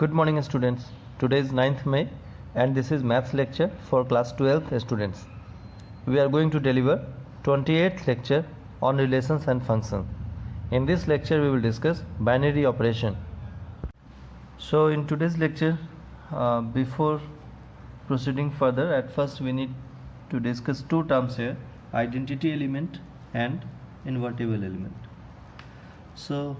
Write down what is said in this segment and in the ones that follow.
Good morning students. Today is 9th May and this is maths lecture for class 12th students. We are going to deliver 28th lecture on relations and functions. In this lecture we will discuss binary operation. So in today's lecture, before proceeding further, at first we need to discuss two terms here, identity element and invertible element. So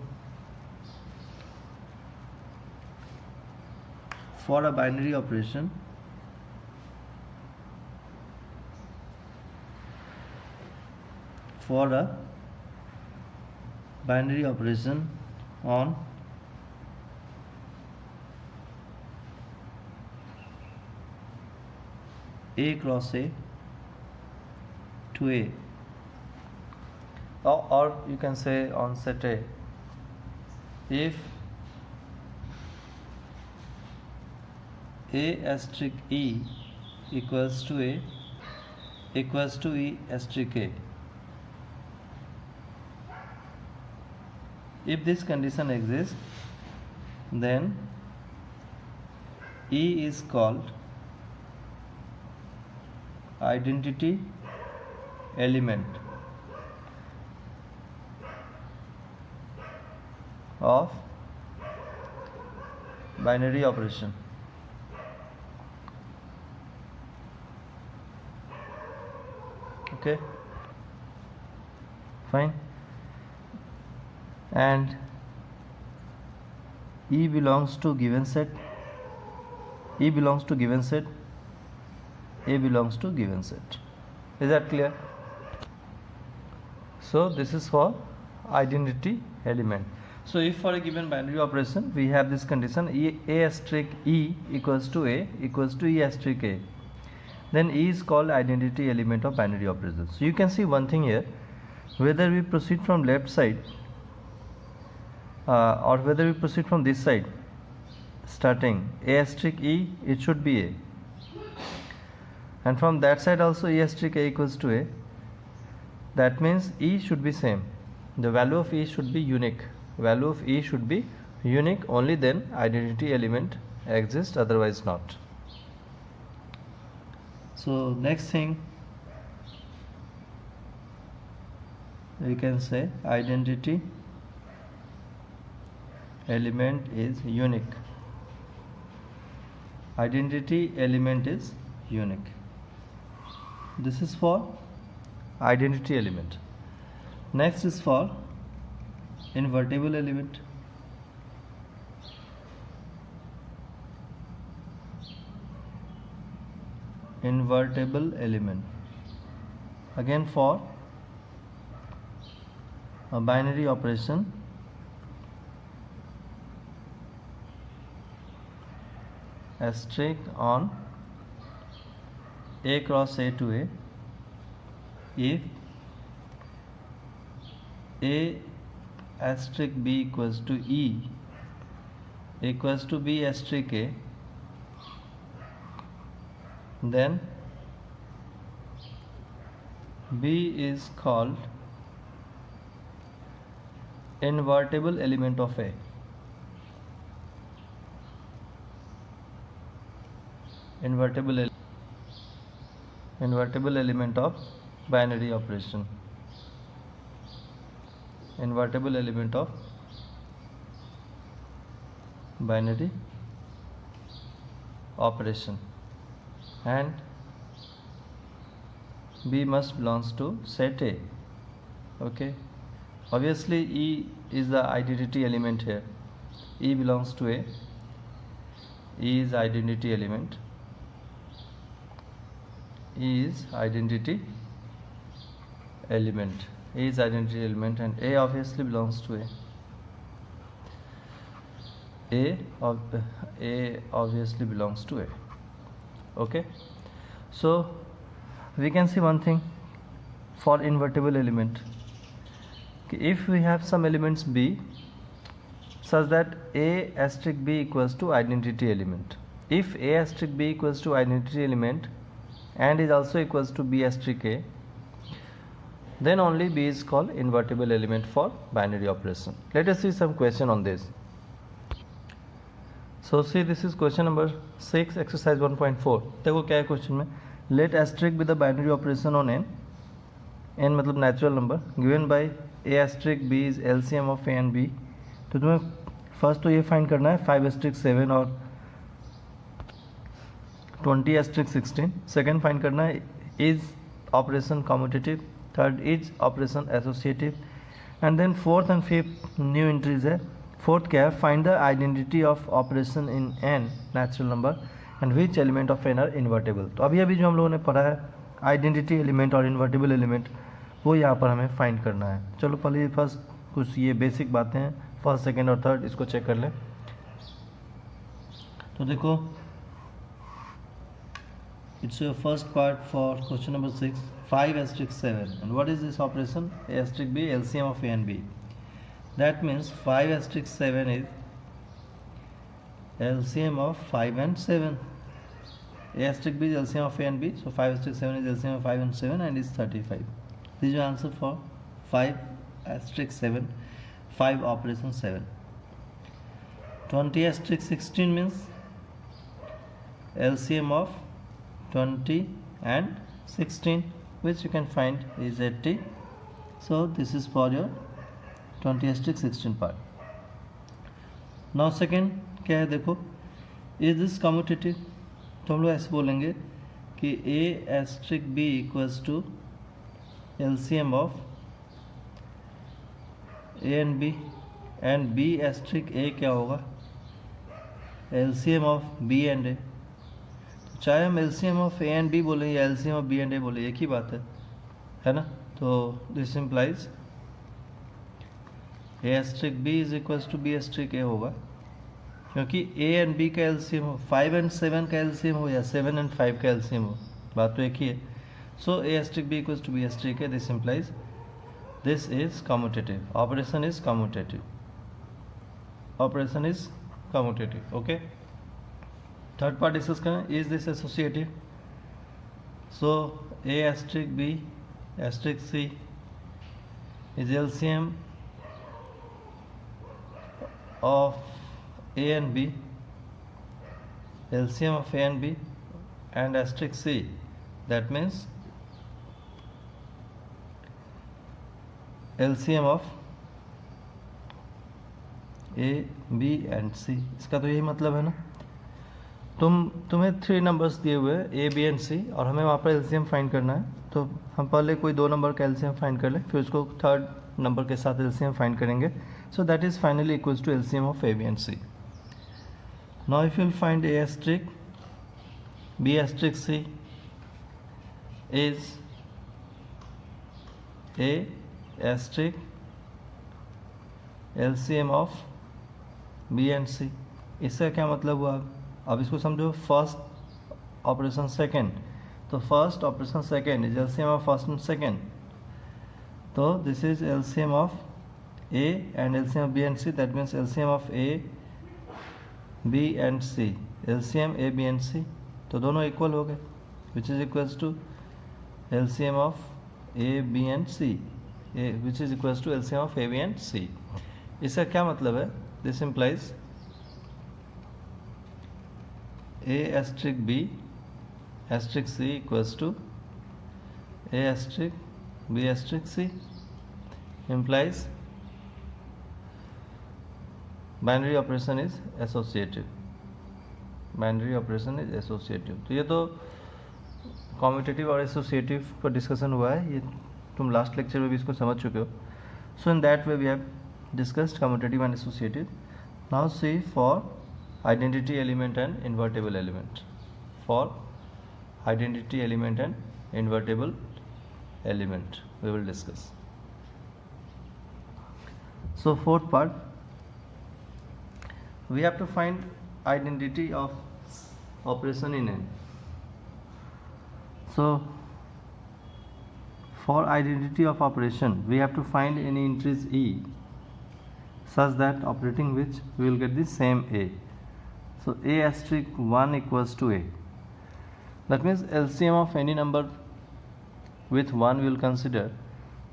for a binary operation, on A cross A to A, or you can say on set A, if A asterisk E equals to A equals to E asterisk A. If this condition exists, then E is called identity element of binary operation. Okay, fine. And E belongs to given set, E belongs to given set, A belongs to given set. Is that clear? So this is for identity element. So if for a given binary operation we have this condition, A asterisk E equals to A equals to E asterisk A, then E is called identity element of binary operation. So you can see one thing here, whether we proceed from left side or whether we proceed from this side, starting A asterisk E, it should be A, and from that side also E asterisk A equals to A. That means E should be same, the value of E should be unique, value of E should be unique, only then identity element exists, otherwise not. So next thing we can say identity element is unique. Identity element is unique. This is for identity element. Next is for invertible element. Invertible element, again for a binary operation asterisk on A cross A to A, if A asterisk B equals to E equals to B asterisk A, then B is called invertible element of A. Invertible element of binary operation. Invertible element of binary operation, and B must belongs to set A. Okay, obviously E is the identity element here. E belongs to A. E is identity element. E is identity element. A is identity element, and A obviously belongs to A. A obviously belongs to A. Okay, so we can see one thing for invertible element. If we have some elements B such that A asterisk B equals to identity element, if A asterisk B equals to identity element and is also equals to B asterisk A, then only B is called invertible element for binary operation. Let us see some question on this. So see this is question number 6 exercise 1.4. देखो क्या है question में, let asterisk with the binary operation on N, N मतलब natural number, given by A asterisk B is LCM of A and B. तो तुम्हें first तो ये find करना है 5 एस्ट्रिक 7 और 20 एस्ट्रिक 16. सेकेंड फाइंड करना है is operation commutative, third is operation associative, and then fourth and fifth new entries है. फोर्थ क्या है, find the identity of operation in N natural number and which element of N are invertible. तो अभी अभी जो हम लोगों ने पढ़ा है आइडेंटिटी एलिमेंट और इन्वर्टेबल एलिमेंट, वो यहाँ पर हमें फाइंड करना है. चलो पहले फर्स्ट कुछ ये बेसिक बातें हैं, फर्स्ट सेकेंड और थर्ड, इसको चेक कर लें. तो देखो it's your first part for question number 6, 5 asterisk 7, and what is this operation? A asterisk b, LCM of a and b. That means 5 asterisk 7 is LCM of 5 and 7. A asterisk b is LCM of a and b, so 5 asterisk 7 is LCM of 5 and 7 and is 35. This is your answer for 5 asterisk 7, 5 operation 7. 20 asterisk 16 means LCM of 20 and 16, which you can find is 80. So this is for your 20 asterisk 16 part. Now second क्या है, देखो is this commutative. तो हम लोग ऐसे बोलेंगे कि a asterisk b equals to LCM of a and b, and b asterisk a क्या होगा, LCM of b and a. चाहे हम LCM of A and B बोले या LCM of B and A बोले, एक ही बात है ना. तो this implies A asterisk B is equals to B asterisk A होगा, क्योंकि ए एंड बी का LCM हो, 5 एंड 7 का LCM हो या 7 एंड 5 का LCM हो, बात तो एक ही है. So A asterisk B equals to B asterisk A. This implies this is commutative, operation is commutative, operation is commutative. Okay, third part discuss करें, is this associative. So A asterisk B asterisk C is LCM of A and B, LCM of A and B and asterisk C, that means LCM of A, B and C. इसका तो यही मतलब है ना. तुम्हें 3 numbers दिए हुए हैं A, B एंड C, और हमें वहाँ पर LCM फाइंड करना है. तो हम पहले कोई 2 नंबर का LCM फाइंड कर लें, फिर उसको थर्ड नंबर के साथ LCM फाइंड करेंगे. So that is finally equals to LCM of A, B and C. Now if you will find A asterisk B asterisk C is A asterisk LCM of B and C. इसका क्या मतलब हुआ, अब इसको समझो. First operation second, तो first operation second is LCM of first and second. तो this is LCM of A and LCM of B and C. That means LCM of A, B and C, LCM A, B and C. तो दोनों equal हो गए, which is equals to LCM of A, B and C, which is equals to LCM of A, B and C. इसका क्या मतलब है, this implies A asterisk B asterisk C equals to A asterisk B asterisk C, implies binary operation is associative. Binary operation is associative. तो ये तो commutative और associative पर discussion हुआ है, ये तुम लास्ट लेक्चर में भी इसको समझ चुके हो. So in that way we have discussed commutative and associative. Now see for identity element and invertible element. For identity element and invertible element we will discuss. So fourth part, we have to find identity of operation in N. So for identity of operation we have to find any entries E such that operating which we will get the same A. So A asterisk 1 equals to A. That means LCM of any number with 1 we will consider,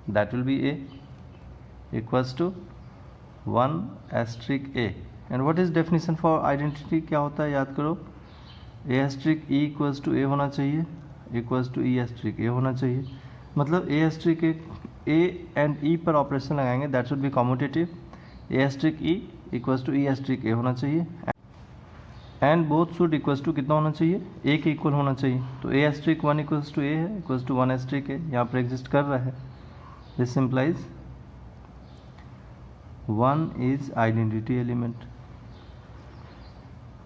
that will be A, equals to 1 asterisk A, and what is definition for identity, क्या होता है याद करो, ए asterisk E equals to ए होना चाहिए, equals to E asterisk A होना चाहिए, मतलब ए एस्ट्रिक ए एंड ई पर ऑपरेशन लगाएंगे, that should be commutative, A asterisk E equals to E asterisk A होना चाहिए, and both should equals to कितना होना चाहिए, ए के इक्वल होना चाहिए। तो A asterisk one equals to A है, equals to one asterisk A यहाँ पर एग्जिस्ट कर रहा है। This implies one is identity element,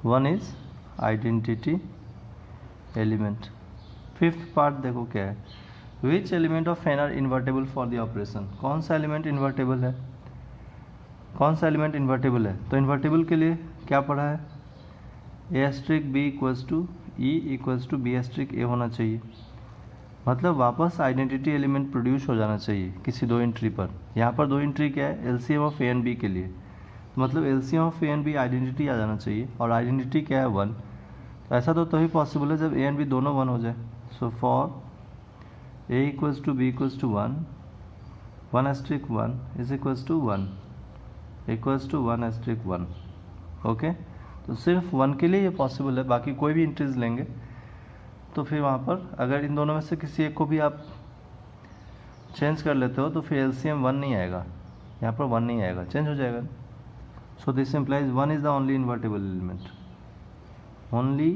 one is identity element. Fifth part देखो क्या है, which element of N are invertible for the operation, कौन सा एलिमेंट इन्वर्टेबल है, कौन सा एलिमेंट इन्वर्टेबल है। तो इन्वर्टेबल के लिए क्या पढ़ा है, A asterisk B equals to E equals to B asterisk A होना चाहिए, मतलब वापस आइडेंटिटी एलिमेंट प्रोड्यूस हो जाना चाहिए किसी दो एंट्री पर। यहाँ पर दो एंट्री क्या है, LCM of A and B के लिए, मतलब LCM of A and B identity आ जाना चाहिए, और आइडेंटिटी क्या है, वन। तो ऐसा तो तभी पॉसिबल है जब ए एंड बी दोनों वन हो जाए। So for A equals to B equals to one, one asterisk one is equals to one, equals to one asterisk one. Okay, तो सिर्फ वन के लिए ये पॉसिबल है, बाकी कोई भी इंट्रीज लेंगे तो फिर वहाँ पर अगर इन दोनों में से किसी एक को भी आप चेंज कर लेते हो तो फिर एलसीएम वन नहीं आएगा, यहाँ पर वन नहीं आएगा, चेंज हो जाएगा। So this implies one is the only invertible element, only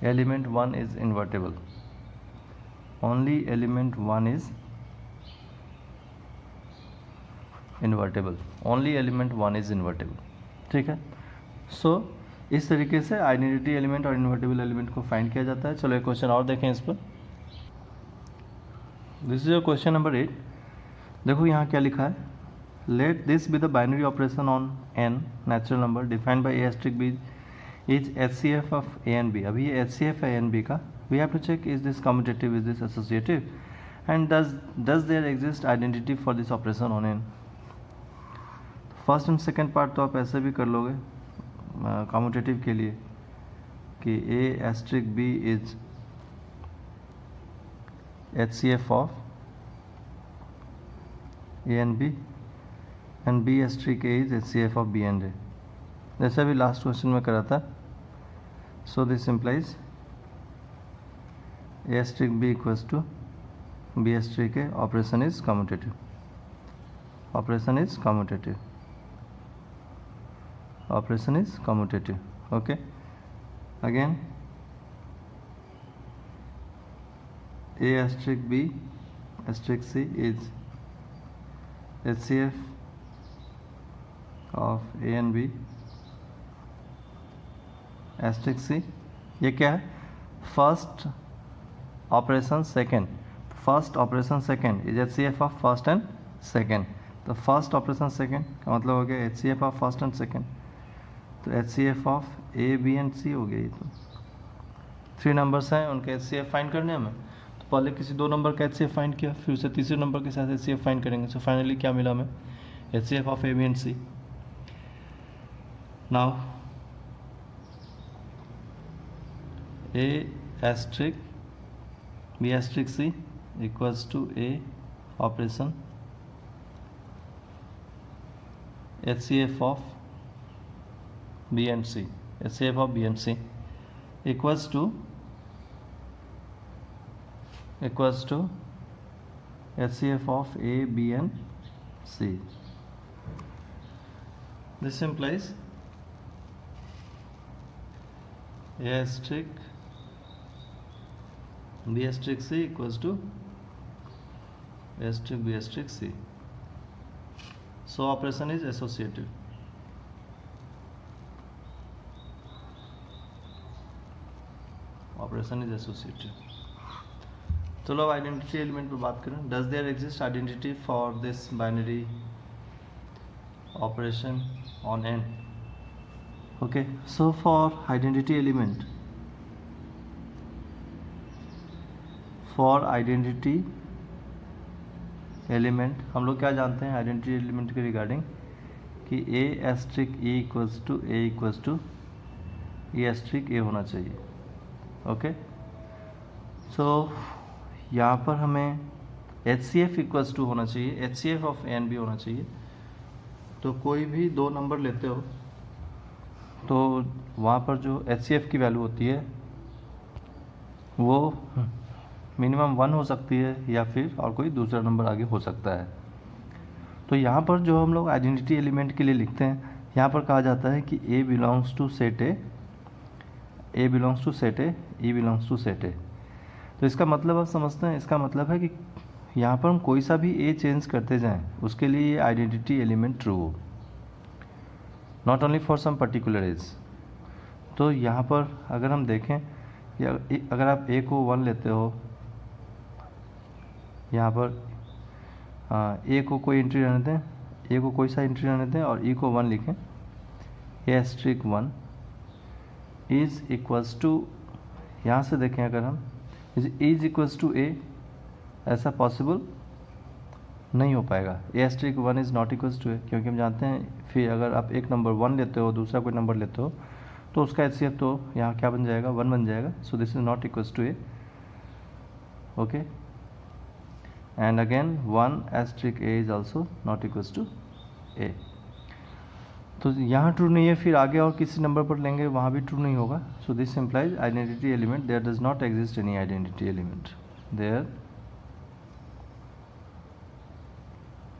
element one is invertible, only element one is invertible, only element one is invertible. ठीक है, सो इस तरीके से आइडेंटिटी एलिमेंट और इन्वर्टेबल एलिमेंट को फाइंड किया जाता है। चलो एक क्वेश्चन और देखें इस पर। This is your question number 8। देखो यहाँ क्या लिखा है, let this be the binary operation on N natural number defined by A asterisk B is HCF of A and B. अभी ये एचसीएफ है ए एंड बी का, we have to check is this commutative, is this associative, and does there exist identity for this operation on N. First and second part तो आप ऐसे भी कर लोगे कम्यूटेटिव के लिए कि A asterisk B is H C F of A and B asterisk A is H C F of B and A, जैसा भी लास्ट क्वेश्चन में करा था। So this implies A asterisk B equals to B asterisk A, operation is commutative, operation is commutative, operation is commutative. Okay, again a asterisk b asterisk c is HCF of a and b asterisk c, ये क्या है, first operation second, first operation second is HCF of first and second. तो first operation second का मतलब हो गया HCF of first and second, तो HCF of A B and C हो गई। तो 3 नंबर्स हैं, उनके HCF फाइंड करने हमें, तो पहले किसी 2 नंबर का HCF फाइंड किया, फिर उसे तीसरे नंबर के साथ HCF फाइंड करेंगे। सो फाइनली क्या मिला हमें, HCF of A B and C. Now A asterisk B asterisk C equals to A operation HCF of B and C, HCF of B and C equals to HCF of A, B and C. This implies A asterisk B asterisk C equals to A asterisk B asterisk C. So operation is associative. Operation is associative. चलो अब identity element पर बात करें। Does there exist identity for this binary operation on N. Okay, so for identity element, for identity element हम लोग क्या जानते हैं आइडेंटिटी एलिमेंट के रिगार्डिंग कि A asterisk E equals to A equals to E asterisk A होना चाहिए। Okay, so यहाँ पर हमें H C F equals to होना चाहिए, H C F of A and B होना चाहिए, तो कोई भी दो नंबर लेते हो तो वहाँ पर जो HCF की वैल्यू होती है वो मिनिमम 1 हो सकती है या फिर और कोई दूसरा नंबर आगे हो सकता है। तो यहाँ पर जो हम लोग आइडेंटिटी एलिमेंट के लिए लिखते हैं, यहाँ पर कहा जाता है कि A belongs to set A belongs to set E belongs to set A। तो इसका मतलब आप समझते हैं, इसका मतलब है कि यहाँ पर हम कोई सा भी A चेंज करते जाएं उसके लिए ये आइडेंटिटी एलिमेंट ट्रू हो, not only for some particular as. तो यहाँ पर अगर हम देखें या अगर आप A को 1 लेते हो, यहाँ पर A को कोई एंट्री रहने दें, A को कोई सा एंट्री रहने दें और E को 1 लिखें, A*1 इज इक्वल्स टू, यहाँ से देखें अगर हम इज इक्वल्स टू A, ऐसा पॉसिबल नहीं हो पाएगा। A*1 is not equals to A, क्योंकि हम जानते हैं फिर अगर आप एक नंबर 1 लेते हो दूसरा कोई नंबर लेते हो तो उसका HCF तो यहाँ क्या बन जाएगा, 1 बन जाएगा। So this is not equals to A। Okay, and again 1*A is also not equals to A। तो यहाँ ट्रू नहीं है, फिर आगे और किसी नंबर पर लेंगे वहाँ भी ट्रू नहीं होगा। So this implies identity element, there does not exist any identity element, there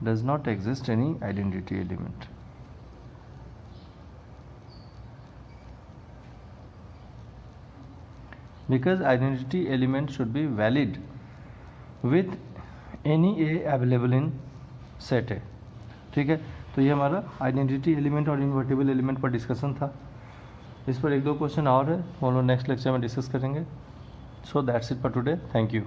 does not exist any identity element. Because identity element should be valid with any A available in set A। ठीक है, तो ये हमारा identity element और invertible element पर discussion था। इस पर एक दो क्वेश्चन और है, वो हम लोग नेक्स्ट लेक्चर में डिस्कस करेंगे। So that's it for today, thank you.